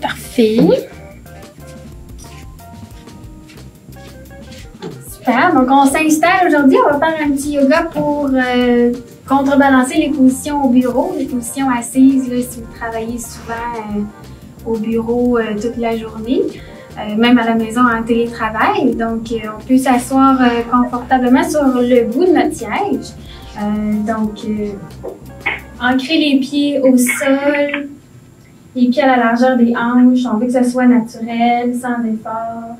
Parfait. Super. Donc, on s'installe aujourd'hui. On va faire un petit yoga pour contrebalancer les positions au bureau, les positions assises, là, si vous travaillez souvent au bureau toute la journée, même à la maison en télétravail. Donc, on peut s'asseoir confortablement sur le bout de notre siège. Ancrer les pieds au sol, les pieds à la largeur des hanches. On veut que ce soit naturel, sans effort.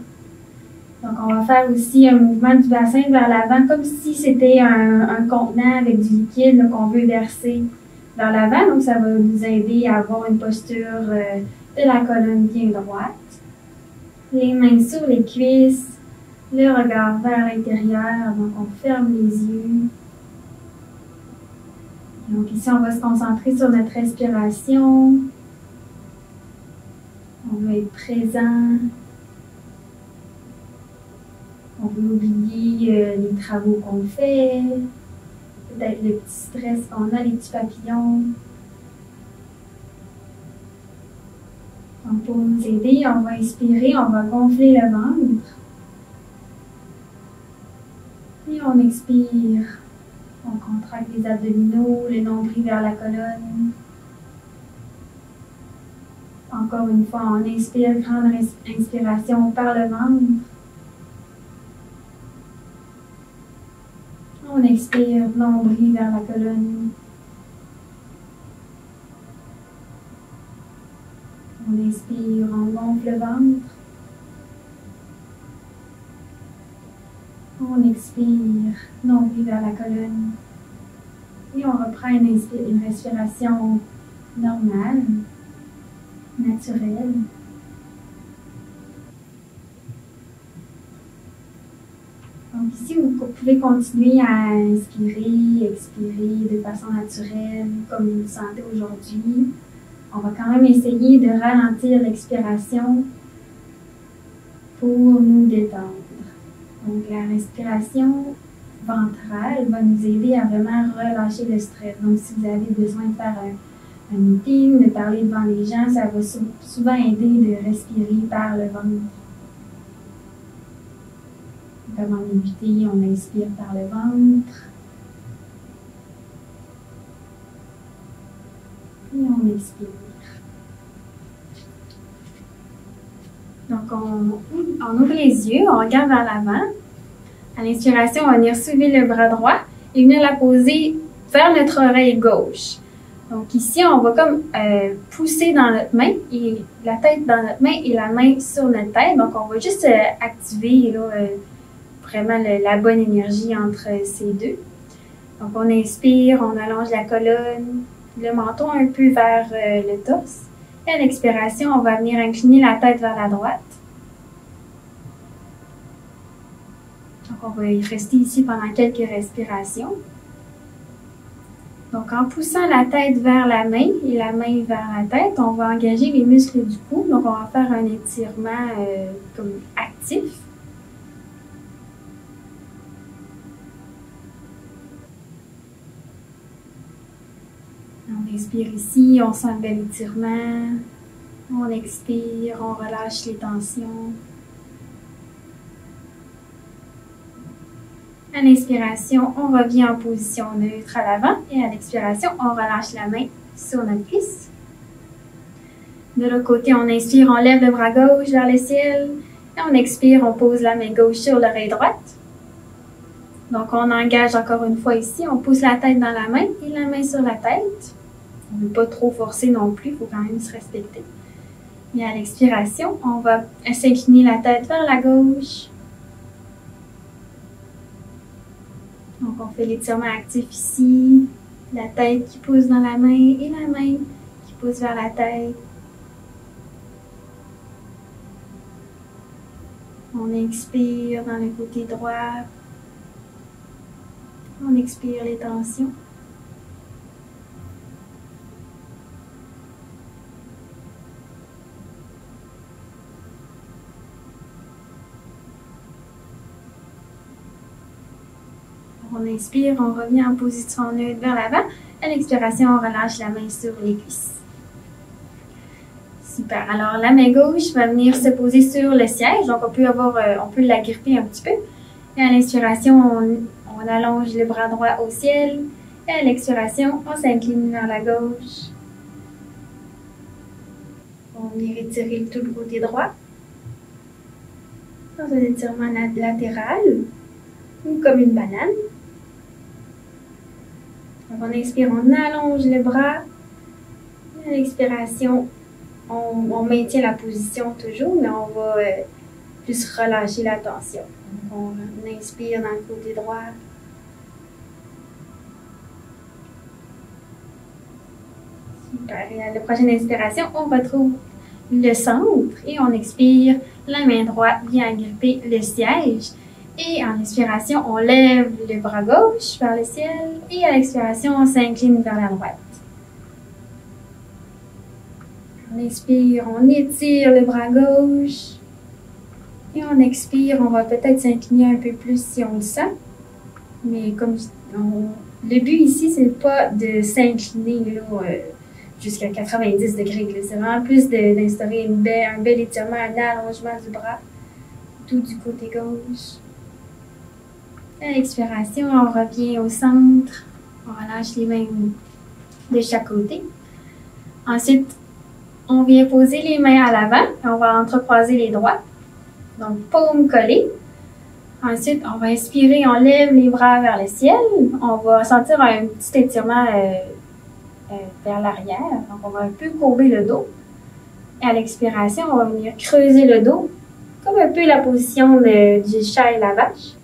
Donc, on va faire aussi un mouvement du bassin vers l'avant, comme si c'était un contenant avec du liquide qu'on veut verser vers l'avant. Donc, ça va nous aider à avoir une posture de la colonne bien droite. Les mains sur les cuisses, le regard vers l'intérieur. Donc, on ferme les yeux. Donc, ici, on va se concentrer sur notre respiration. On veut être présent. On veut oublier les travaux qu'on fait, peut-être le petit stress qu'on a, les petits papillons. Donc, pour nous aider, on va inspirer, on va gonfler le ventre. Et on expire. On contracte les abdominaux, le nombril vers la colonne. Encore une fois, on inspire, grande inspiration par le ventre. On expire, nombril vers la colonne. On inspire, on gonfle le ventre. On expire, nombril vers la colonne. Et on reprend une respiration normale, naturelle. Donc ici, vous pouvez continuer à inspirer, expirer de façon naturelle, comme vous le sentez aujourd'hui. On va quand même essayer de ralentir l'expiration pour nous détendre. Donc la respiration ventrale va nous aider à vraiment relâcher le stress. Donc si vous avez besoin de faire un meeting, de parler devant les gens, ça va souvent aider de respirer par le ventre. Comme en débuter, on inspire par le ventre. Et on expire. Donc, on ouvre les yeux, on regarde vers l'avant. À l'inspiration, on va venir soulever le bras droit et venir la poser vers notre oreille gauche. Donc ici, on va comme pousser dans notre main, et la tête dans notre main et la main sur notre tête. Donc, on va juste activer là, vraiment la bonne énergie entre ces deux. Donc, on inspire, on allonge la colonne, le menton un peu vers le torse. Et à l'expiration, on va venir incliner la tête vers la droite. Donc, on va y rester ici pendant quelques respirations. Donc, en poussant la tête vers la main et la main vers la tête, on va engager les muscles du cou. Donc, on va faire un étirement comme actif. On inspire ici, on sent le bel étirement. On expire, on relâche les tensions. À l'inspiration, on revient en position neutre à l'avant et à l'expiration, on relâche la main sur notre cuisse. De l'autre côté, on inspire, on lève le bras gauche vers le ciel et on expire, on pose la main gauche sur l'oreille droite. Donc, on engage encore une fois ici, on pousse la tête dans la main et la main sur la tête. On ne veut pas trop forcer non plus, il faut quand même se respecter. Et à l'expiration, on va s'incliner la tête vers la gauche. Donc, on fait l'étirement actif ici. La tête qui pousse dans la main et la main qui pousse vers la tête. On inspire dans le côté droit. On expire les tensions. On inspire, on revient en position neutre vers l'avant. À l'expiration, on relâche la main sur les cuisses. Super. Alors, la main gauche va venir se poser sur le siège. Donc, on peut la gripper un petit peu. Et à l'inspiration, on allonge le bras droit au ciel. Et à l'expiration, on s'incline vers la gauche. On va venir étirer tout le côté droit. Dans un étirement latéral, ou comme une banane. Donc, on inspire, on allonge le bras. Et à l'expiration, on maintient la position toujours, mais on va plus relâcher la tension. Donc, on inspire dans le côté droit. Super. Et à la prochaine inspiration, on retrouve le centre et on expire. La main droite vient agripper le siège. Et en inspiration, on lève le bras gauche vers le ciel. Et à l'expiration, on s'incline vers la droite. On inspire, on étire le bras gauche. Et on expire, on va peut-être s'incliner un peu plus si on le sent. Mais comme le but ici, c'est pas de s'incliner jusqu'à 90 degrés. C'est vraiment plus d'instaurer un bel étirement, un allongement du bras, tout du côté gauche. À l'expiration, on revient au centre. On relâche les mains de chaque côté. Ensuite, on vient poser les mains à l'avant. On va entrecroiser les doigts. Donc, paume collée. Ensuite, on va inspirer, on lève les bras vers le ciel. On va sentir un petit étirement vers l'arrière. Donc, on va un peu courber le dos. Et à l'expiration, on va venir creuser le dos, comme un peu la position du chat et la vache.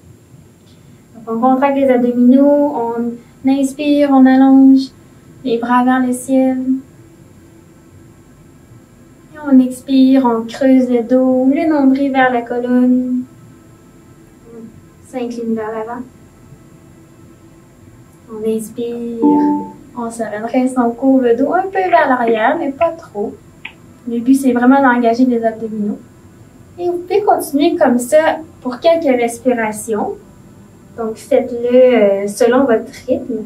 Donc, on contracte les abdominaux, on inspire, on allonge les bras vers le ciel. Et on expire, on creuse le dos, le nombril vers la colonne. On s'incline vers l'avant. On inspire. On se redresse, on courbe le dos un peu vers l'arrière, mais pas trop. Le but, c'est vraiment d'engager les abdominaux. Et vous pouvez continuer comme ça pour quelques respirations. Donc, faites-le selon votre rythme.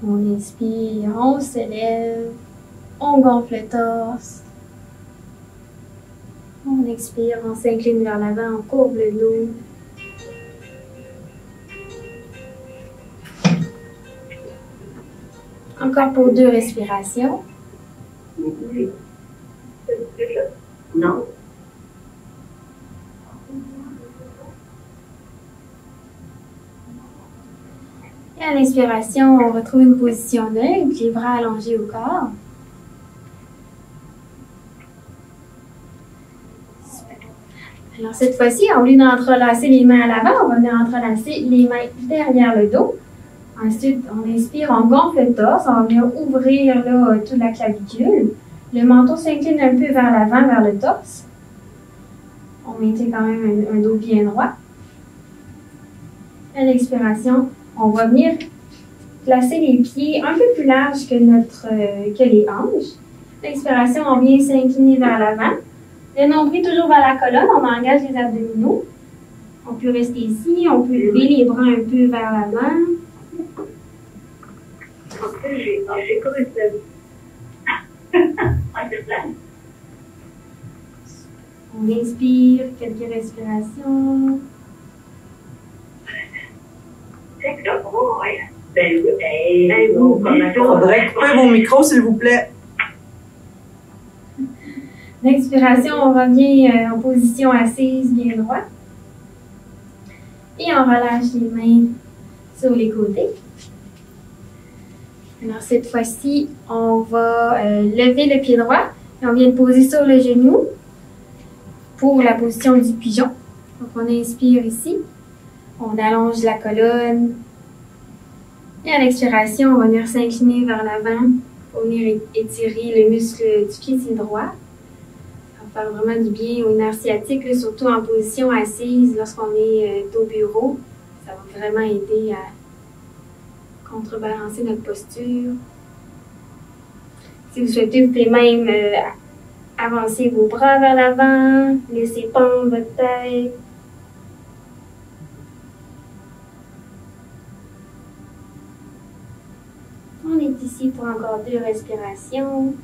On inspire, on s'élève, on gonfle le torse. On expire, on s'incline vers l'avant, on courbe le dos. Encore pour 2 respirations. Non. Et à l'inspiration, on retrouve une position neutre, les bras allongés au corps. Super. Alors cette fois-ci, au lieu d'entrelacer les mains à l'avant, on va venir entrelacer les mains derrière le dos. Ensuite, on inspire, on gonfle le torse, on va venir ouvrir là, toute la clavicule. Le menton s'incline un peu vers l'avant, vers le torse. On maintient quand même un dos bien droit. À l'expiration, on va venir placer les pieds un peu plus larges que les hanches. À l'expiration, on vient s'incliner vers l'avant. Le nombril toujours vers la colonne, on engage les abdominaux. On peut rester ici, on peut lever les bras un peu vers l'avant. J'ai comme on inspire, quelques respirations. Faudrait couper vos micros, s'il vous plaît. L'expiration, on revient en position assise, bien droite. Et on relâche les mains sur les côtés. Alors, cette fois-ci, on va lever le pied droit et on vient le poser sur le genou pour la position du pigeon. Donc, on inspire ici. On allonge la colonne. Et à l'expiration, on va venir s'incliner vers l'avant pour venir étirer le muscle du pied droit. Ça va faire vraiment du bien au nerf sciatique, là, surtout en position assise lorsqu'on est au bureau. Ça va vraiment aider à contrebalancer notre posture. Si vous souhaitez, vous pouvez même avancer vos bras vers l'avant, laisser pendre votre tête. On est ici pour encore 2 respirations.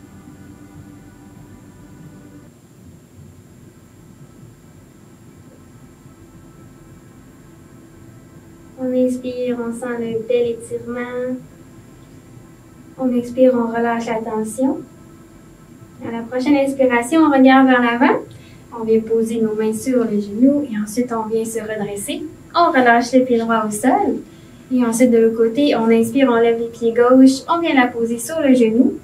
On inspire, on sent le bel étirement. On expire, on relâche la tension. À la prochaine inspiration, on regarde vers l'avant. On vient poser nos mains sur les genoux et ensuite on vient se redresser. On relâche les pieds droits au sol. Et ensuite, de l'autre côté, on inspire, on lève les pieds gauches. On vient la poser sur le genou.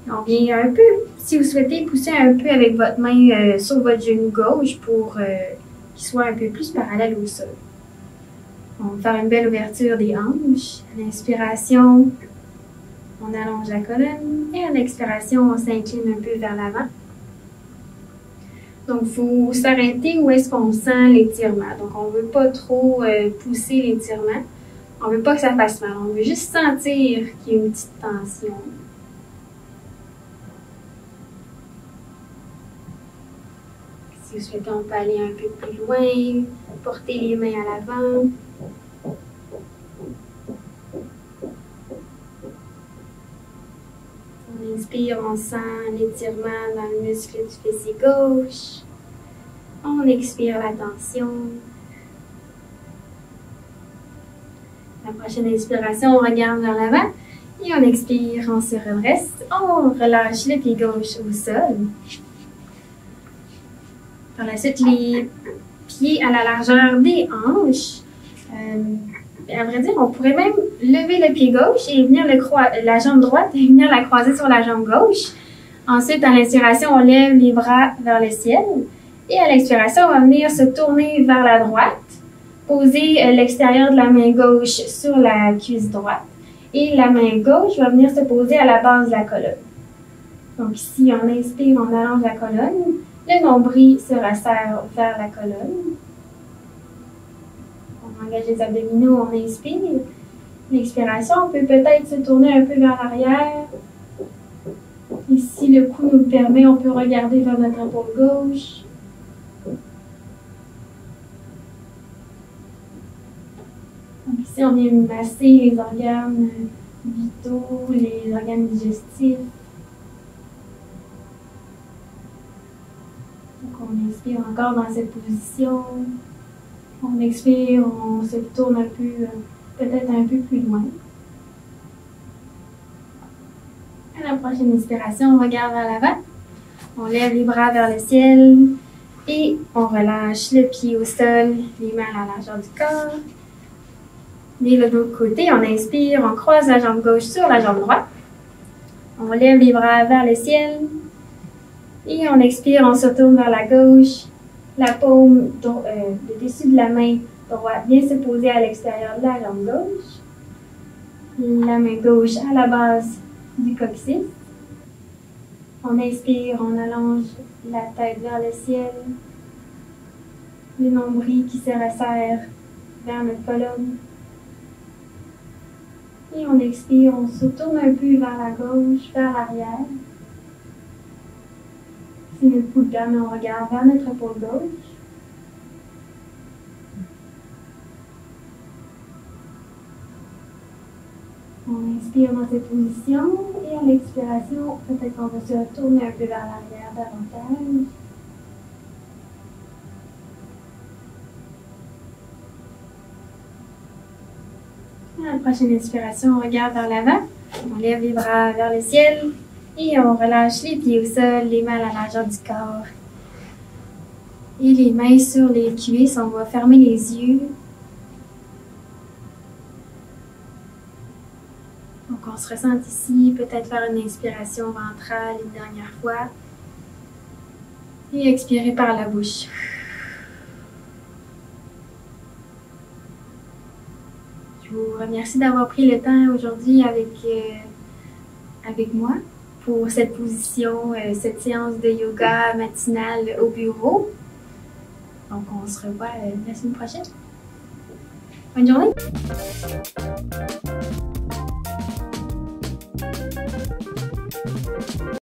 On vient un peu, si vous souhaitez, pousser un peu avec votre main sur votre genou gauche pour qu'il soit un peu plus parallèle au sol. On va faire une belle ouverture des hanches. À l'inspiration, on allonge la colonne. Et à l'expiration, on s'incline un peu vers l'avant. Donc, il faut s'arrêter où est-ce qu'on sent l'étirement. Donc, on ne veut pas trop pousser l'étirement. On ne veut pas que ça fasse mal. On veut juste sentir qu'il y a une petite tension. Si vous souhaitez, on peut aller un peu plus loin. Porter les mains à l'avant. On inspire, on sent l'étirement dans le muscle du fessier gauche. On expire la tension. La prochaine inspiration, on regarde vers l'avant. Et on expire, on se redresse. On relâche le pied gauche au sol. Par la suite, les pieds à la largeur des hanches. À vrai dire, on pourrait même lever le pied gauche et venir la jambe droite et venir la croiser sur la jambe gauche. Ensuite, à l'inspiration, on lève les bras vers le ciel. Et à l'expiration, on va venir se tourner vers la droite. Poser l'extérieur de la main gauche sur la cuisse droite. Et la main gauche va venir se poser à la base de la colonne. Donc ici, on inspire, on allonge la colonne. Le nombril se resserre vers la colonne. On engage les abdominaux, on inspire. L'expiration, on peut peut-être se tourner un peu vers l'arrière. Et si le cou nous le permet, on peut regarder vers notre épaule gauche. Donc ici, on vient masser les organes vitaux, les organes digestifs. Donc on inspire encore dans cette position. On expire, on se tourne un peu, peut-être un peu plus loin. À la prochaine inspiration, on regarde vers l'avant. On lève les bras vers le ciel et on relâche le pied au sol, les mains à la largeur du corps. Et de l'autre côté, on inspire, on croise la jambe gauche sur la jambe droite. On lève les bras vers le ciel. Et on expire, on se tourne vers la gauche. La paume, le dessus de la main droite vient se poser à l'extérieur de la jambe gauche. La main gauche à la base du coccyx. On inspire, on allonge la tête vers le ciel. Le nombril qui se resserre vers notre colonne. Et on expire, on se tourne un peu vers la gauche, vers l'arrière. Si notre pouls le permet, on regarde vers notre épaule gauche. On inspire dans cette position et à l'expiration, peut-être qu'on va se retourner un peu vers l'arrière davantage. À la prochaine inspiration, on regarde vers l'avant. On lève les bras vers le ciel et on relâche les pieds au sol, les mains à la largeur du corps. Et les mains sur les cuisses, on va fermer les yeux. Donc on se ressent ici, peut-être faire une inspiration ventrale une dernière fois. Et expirer par la bouche. Je vous remercie d'avoir pris le temps aujourd'hui avec moi pour cette position, cette séance de yoga matinale au bureau. Donc, on se revoit la semaine prochaine. Bonne journée!